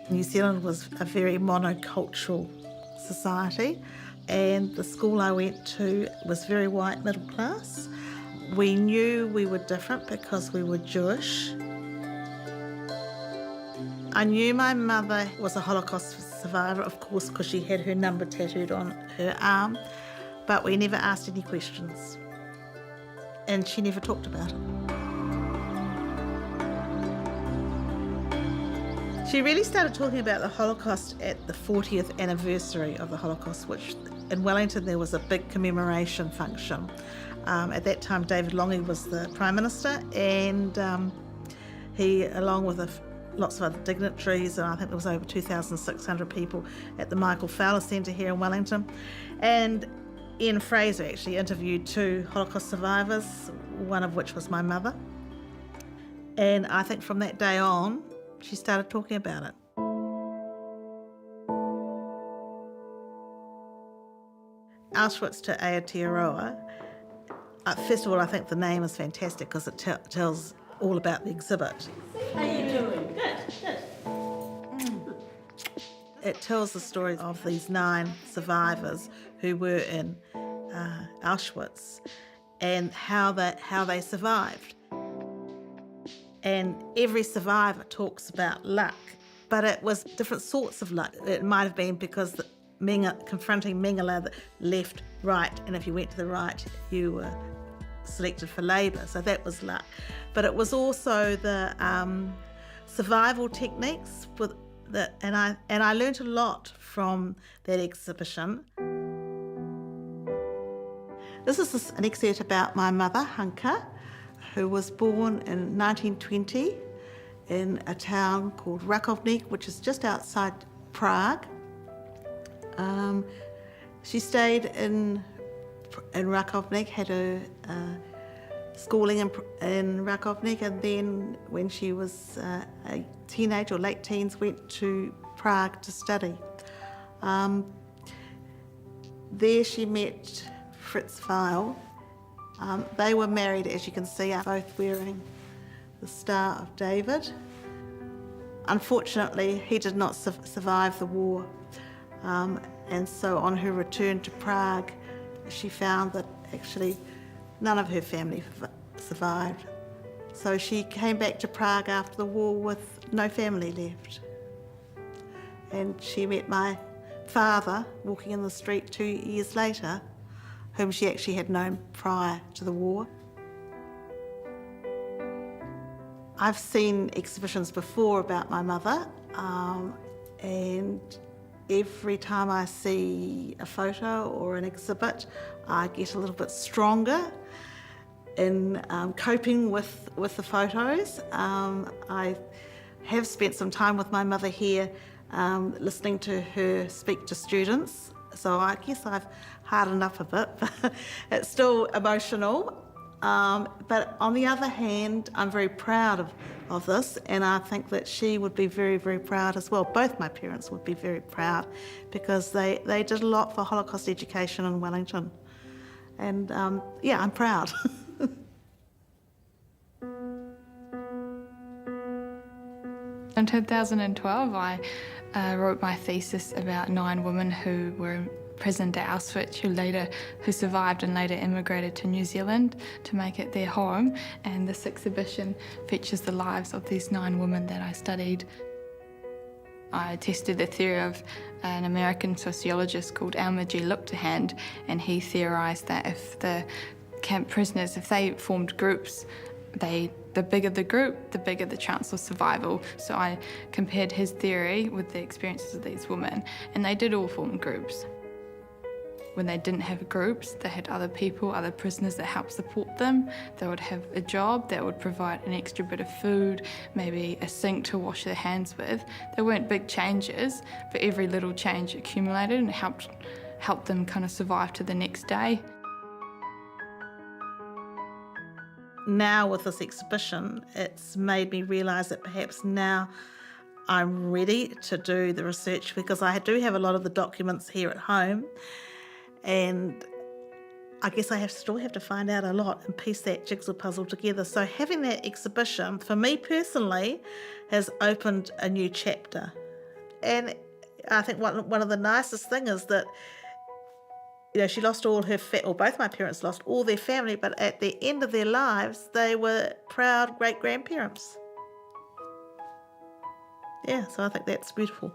New Zealand was a very monocultural society, and the school I went to was very white middle class. We knew we were different because we were Jewish. I knew my mother was a Holocaust survivor, of course, because she had her number tattooed on her arm, but we never asked any questions, and she never talked about it. She really started talking about the Holocaust at the 40th anniversary of the Holocaust, which in Wellington there was a big commemoration function. At that time David Lange was the Prime Minister, and he, along with lots of other dignitaries, and I think there was over 2,600 people at the Michael Fowler Centre here in Wellington. And Ian Fraser actually interviewed 2 Holocaust survivors, one of which was my mother. And I think from that day on, she started talking about it. Auschwitz to Aotearoa. First of all, I think the name is fantastic because it tells all about the exhibit. How are you doing? Good. It tells the story of these 9 survivors who were in Auschwitz and how they survived. And every survivor talks about luck, but it was different sorts of luck. It might have been because confronting Mengele, left, right, and if you went to the right, you were selected for labour, so that was luck. But it was also the survival techniques, and I learnt a lot from that exhibition. This is an excerpt about my mother, Hanka, who was born in 1920 in a town called Rakovnik, which is just outside Prague. She stayed in Rakovnik, had her schooling in Rakovnik, and then when she was a teenager or late teens, went to Prague to study. There she met Fritz Weil. They were married, as you can see, both wearing the Star of David. Unfortunately, he did not survive the war, and so on her return to Prague, she found that actually none of her family survived. So she came back to Prague after the war with no family left. And she met my father walking in the street 2 years later, whom she actually had known prior to the war. I've seen exhibitions before about my mother, and every time I see a photo or an exhibit, I get a little bit stronger in coping with the photos. I have spent some time with my mother here listening to her speak to students, so I guess I've hardened up a bit, but it's still emotional. But on the other hand, I'm very proud of this, and I think that she would be very, very proud as well. Both my parents would be very proud because they did a lot for Holocaust education in Wellington. And yeah, I'm proud. In 2012, I wrote my thesis about 9 women who were imprisoned at Auschwitz who survived and later immigrated to New Zealand to make it their home. And this exhibition features the lives of these 9 women that I studied. I tested the theory of an American sociologist called Elmer G. Luchterhand, and he theorised that if the camp prisoners, if they formed groups, the bigger the group, the bigger the chance of survival. So I compared his theory with the experiences of these women, and they did all form groups. When they didn't have groups, they had other people, other prisoners that helped support them. They would have a job that would provide an extra bit of food, maybe a sink to wash their hands with. They weren't big changes, but every little change accumulated and helped them kind of survive to the next day. Now with this exhibition, it's made me realise that perhaps now I'm ready to do the research, because I do have a lot of the documents here at home, and I guess I still have to find out a lot and piece that jigsaw puzzle together. So having that exhibition, for me personally, has opened a new chapter And I think one of the nicest things is that, you know, she lost all her, or both my parents lost all their family, but at the end of their lives, they were proud great-grandparents. Yeah, so I think that's beautiful.